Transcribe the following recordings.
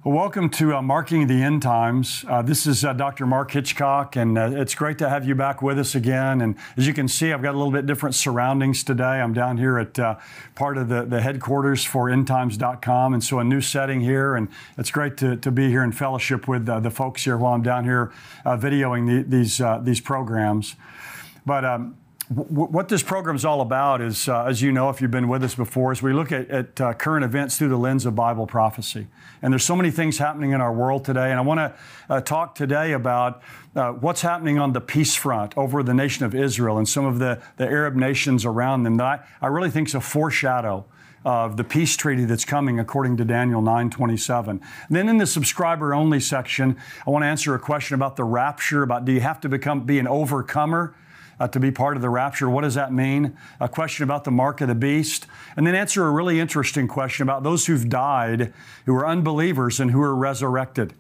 Well, welcome to Marking the End Times. This is Dr. Mark Hitchcock, and it's great to have you back with us again. And as you can see, I've got a little bit different surroundings today. I'm down here at part of the headquarters for endtimes.com, and so a new setting here, and it's great to be here in fellowship with the folks here while I'm down here videoing these programs. But what this program is all about is, as you know, if you've been with us before, is we look at current events through the lens of Bible prophecy. And there's so many things happening in our world today. And I want to talk today about what's happening on the peace front over the nation of Israel and some of the Arab nations around them that I really think is a foreshadow of the peace treaty that's coming according to Daniel 9:27. And then in the subscriber-only section, I want to answer a question about the rapture, about do you have to be an overcomer to be part of the rapture? What does that mean? A question about the mark of the beast. And then answer a really interesting question about those who've died, who are unbelievers and who are resurrected.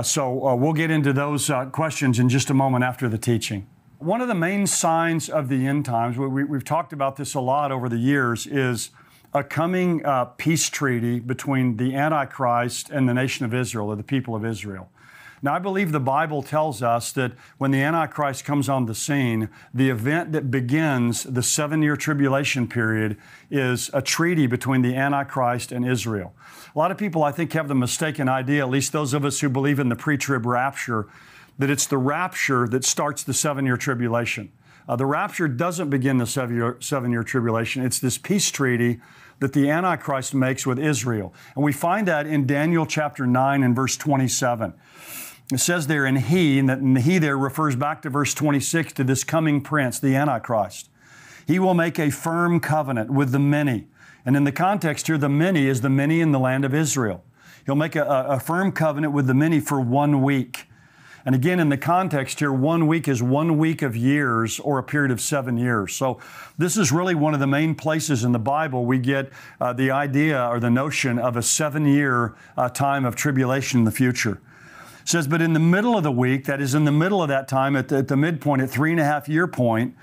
So we'll get into those questions in just a moment after the teaching. One of the main signs of the end times, we've talked about this a lot over the years, is a coming peace treaty between the Antichrist and the nation of Israel, or the people of Israel. Now, I believe the Bible tells us that when the Antichrist comes on the scene, the event that begins the 7-year tribulation period is a treaty between the Antichrist and Israel. A lot of people, I think, have the mistaken idea, at least those of us who believe in the pre-trib rapture, that it's the rapture that starts the 7-year tribulation. The rapture doesn't begin the 7-year tribulation. It's this peace treaty that the Antichrist makes with Israel. And we find that in Daniel chapter 9 and verse 27. It says there in he, and that in the he there refers back to verse 26 to this coming prince, the Antichrist. He will make a firm covenant with the many. And in the context here, the many is the many in the land of Israel. He'll make a firm covenant with the many for 1 week. And again, in the context here, 1 week is 1 week of years or a period of 7 years. So this is really one of the main places in the Bible we get the idea or the notion of a 7-year time of tribulation in the future. It says, but in the middle of the week, that is in the middle of that time, at the midpoint, at 3.5-year point,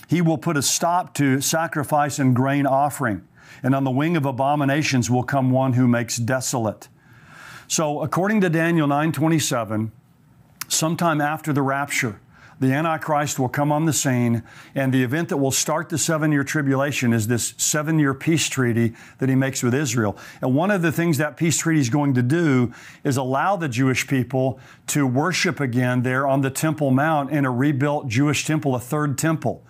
he will put a stop to sacrifice and grain offering. And on the wing of abominations will come one who makes desolate. So according to Daniel 9:27, sometime after the rapture, the Antichrist will come on the scene, and the event that will start the 7-year tribulation is this 7-year peace treaty that he makes with Israel. And one of the things that peace treaty is going to do is allow the Jewish people to worship again there on the Temple Mount in a rebuilt Jewish temple, a third temple.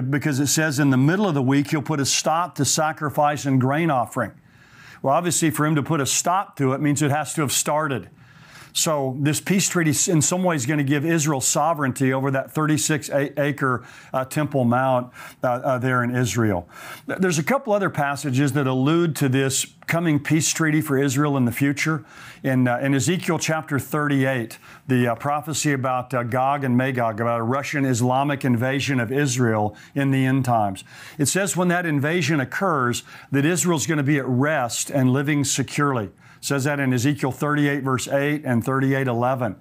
Because it says in the middle of the week, he'll put a stop to sacrifice and grain offering. Well, obviously, for him to put a stop to it means it has to have started. So this peace treaty in some ways is going to give Israel sovereignty over that 36-acre Temple Mount there in Israel. There's a couple other passages that allude to this coming peace treaty for Israel in the future. In Ezekiel chapter 38, the prophecy about Gog and Magog, about a Russian Islamic invasion of Israel in the end times. It says when that invasion occurs that Israel's going to be at rest and living securely. It says that in Ezekiel 38, verse 8 and 38:11.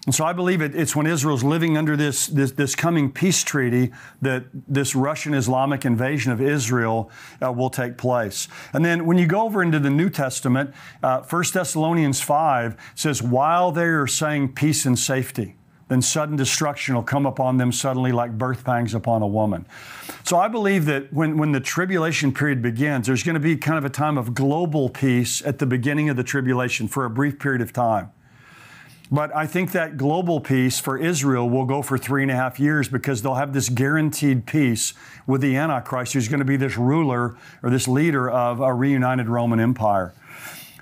And so I believe it's when Israel's living under this coming peace treaty that this Russian Islamic invasion of Israel will take place. And then when you go over into the New Testament, 1 Thessalonians 5 says, while they are saying peace and safety, then sudden destruction will come upon them suddenly like birth pangs upon a woman. So I believe that when the tribulation period begins, there's going to be kind of a time of global peace at the beginning of the tribulation for a brief period of time. But I think that global peace for Israel will go for 3.5 years because they'll have this guaranteed peace with the Antichrist, who's going to be this ruler or this leader of a reunited Roman Empire.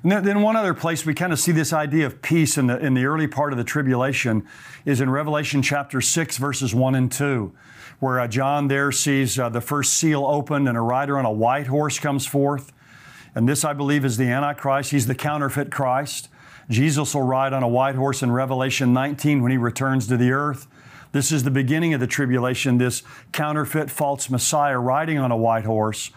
And then one other place we kind of see this idea of peace in the early part of the tribulation is in Revelation chapter 6, verses 1 and 2, where John there sees the first seal opened and a rider on a white horse comes forth. And this, I believe, is the Antichrist. He's the counterfeit Christ. Jesus will ride on a white horse in Revelation 19 when he returns to the earth. This is the beginning of the tribulation, this counterfeit false Messiah riding on a white horse.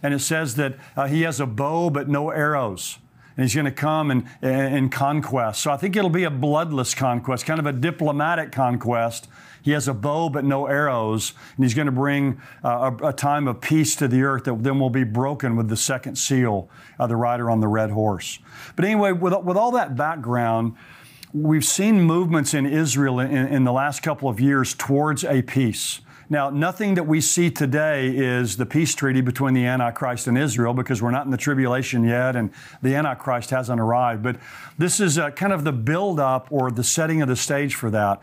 And it says that he has a bow but no arrows. and he's going to come and conquest. So I think it'll be a bloodless conquest, kind of a diplomatic conquest. He has a bow but no arrows, and he's going to bring a time of peace to the earth that then will be broken with the second seal, the rider on the red horse. But anyway, with all that background, we've seen movements in Israel in the last couple of years towards a peace. Now, nothing that we see today is the peace treaty between the Antichrist and Israel, because we're not in the tribulation yet and the Antichrist hasn't arrived. But this is kind of the build-up or the setting of the stage for that.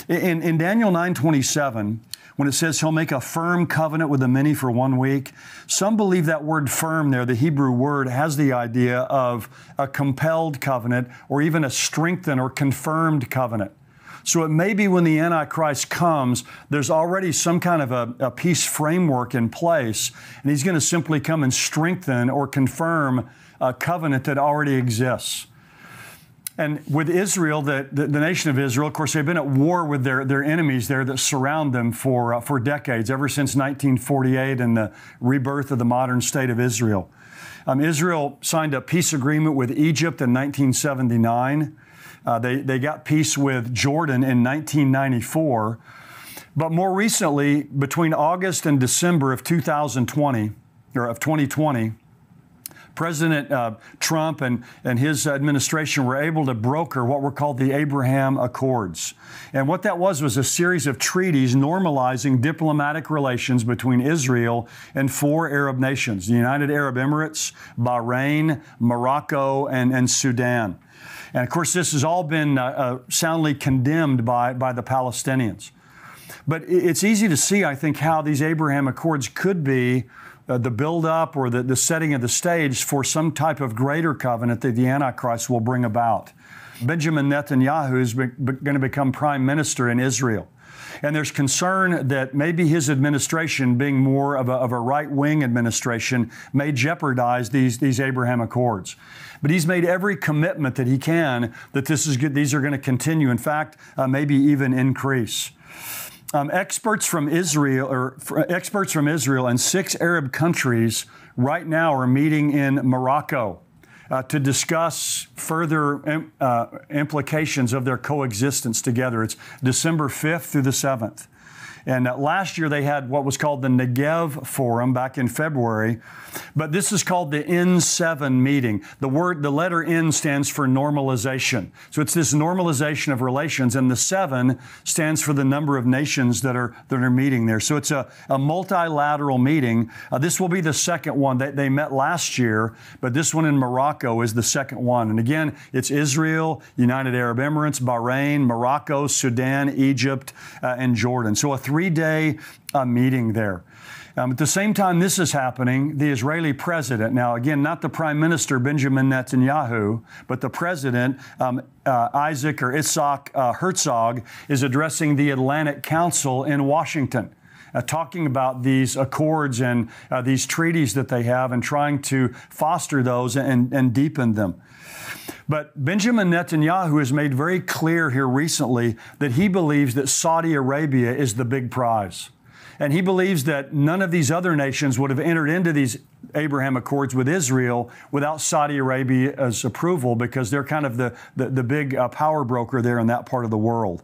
In Daniel 9:27, when it says he'll make a firm covenant with the many for 1 week, some believe that word firm there, the Hebrew word, has the idea of a compelled covenant or even a strengthened or confirmed covenant. So it may be when the Antichrist comes, there's already some kind of a peace framework in place, and he's going to simply come and strengthen or confirm a covenant that already exists. And with Israel, the nation of Israel, of course, they've been at war with their enemies there that surround them for decades, ever since 1948 and the rebirth of the modern state of Israel. Israel signed a peace agreement with Egypt in 1979. They got peace with Jordan in 1994. But more recently, between August and December of 2020, President Trump and his administration were able to broker what were called the Abraham Accords. And what that was a series of treaties normalizing diplomatic relations between Israel and 4 Arab nations: the United Arab Emirates, Bahrain, Morocco, and Sudan. And of course, this has all been soundly condemned by the Palestinians. But it's easy to see, I think, how these Abraham Accords could be the build-up or the setting of the stage for some type of greater covenant that the Antichrist will bring about. Benjamin Netanyahu is going to become prime minister in Israel. And there's concern that maybe his administration, being more of a right-wing administration, may jeopardize these Abraham Accords. But he's made every commitment that he can that these are going to continue. In fact, maybe even increase. Experts from Israel and 6 Arab countries right now are meeting in Morocco to discuss further implications of their coexistence together. It's December 5th through the 7th. And last year they had what was called the Negev Forum back in February, but this is called the N7 meeting. The letter N stands for normalization. So it's this normalization of relations, and the 7 stands for the number of nations that are meeting there. So it's a multilateral meeting. This will be the second one. They met last year, but this one in Morocco is the second one. And again, it's Israel, United Arab Emirates, Bahrain, Morocco, Sudan, Egypt, and Jordan. So a 3-day meeting there. At the same time this is happening, the Israeli president, now again, not the prime minister Benjamin Netanyahu, but the president, Isaac Herzog, is addressing the Atlantic Council in Washington, talking about these accords and these treaties that they have and trying to foster those and deepen them. But Benjamin Netanyahu has made very clear here recently that he believes that Saudi Arabia is the big prize. And he believes that none of these other nations would have entered into these Abraham Accords with Israel without Saudi Arabia's approval, because they're kind of the big power broker there in that part of the world.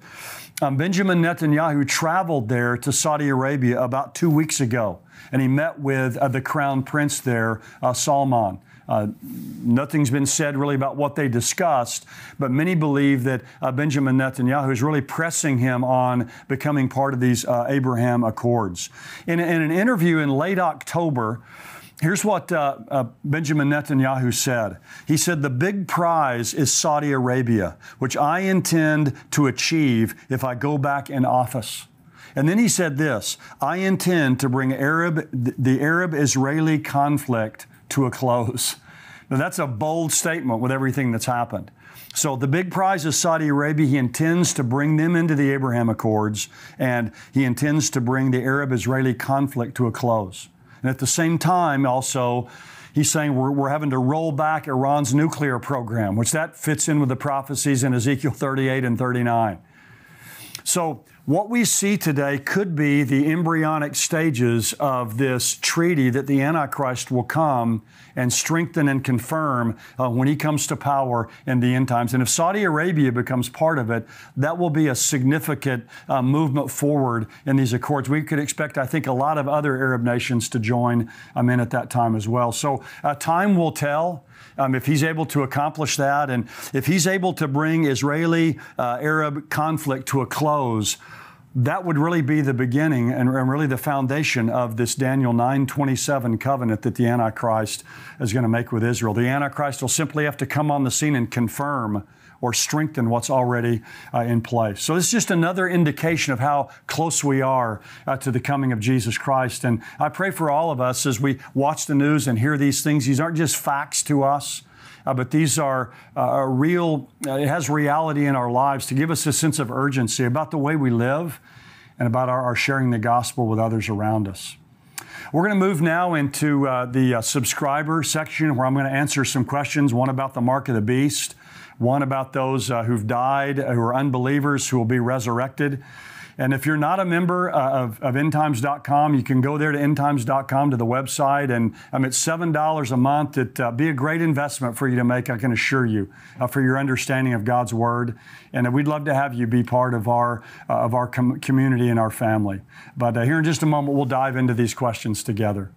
Benjamin Netanyahu traveled there to Saudi Arabia about 2 weeks ago, and he met with the crown prince there, Salman. Nothing's been said really about what they discussed, but many believe that Benjamin Netanyahu is really pressing him on becoming part of these Abraham Accords. In an interview in late October, here's what Benjamin Netanyahu said. He said, "The big prize is Saudi Arabia, which I intend to achieve if I go back in office." And then he said this: "I intend to bring the Arab-Israeli conflict to a close." Now, that's a bold statement with everything that's happened. So the big prize is Saudi Arabia. He intends to bring them into the Abraham Accords, and he intends to bring the Arab-Israeli conflict to a close. And at the same time, also, he's saying we're having to roll back Iran's nuclear program, which that fits in with the prophecies in Ezekiel 38 and 39. So What we see today could be the embryonic stages of this treaty that the Antichrist will come and strengthen and confirm when he comes to power in the end times. And if Saudi Arabia becomes part of it, that will be a significant movement forward in these accords. We could expect, I think, a lot of other Arab nations to join in at that time as well. So time will tell. If he's able to accomplish that, and if he's able to bring Israeli-Arab conflict to a close, that would really be the beginning and really the foundation of this Daniel 9:27 covenant that the Antichrist is going to make with Israel. The Antichrist will simply have to come on the scene and confirm or strengthen what's already in place. So this is just another indication of how close we are to the coming of Jesus Christ. And I pray for all of us as we watch the news and hear these things. These aren't just facts to us, but these are real, it has reality in our lives to give us a sense of urgency about the way we live and about our sharing the gospel with others around us. We're going to move now into the subscriber section where I'm going to answer some questions, one about the mark of the beast, one about those who've died, who are unbelievers, who will be resurrected. And if you're not a member of endtimes.com, you can go there to endtimes.com to the website, and it's $7 a month. It'd be a great investment for you to make, I can assure you, for your understanding of God's Word. And we'd love to have you be part of our community and our family. But here in just a moment, we'll dive into these questions together.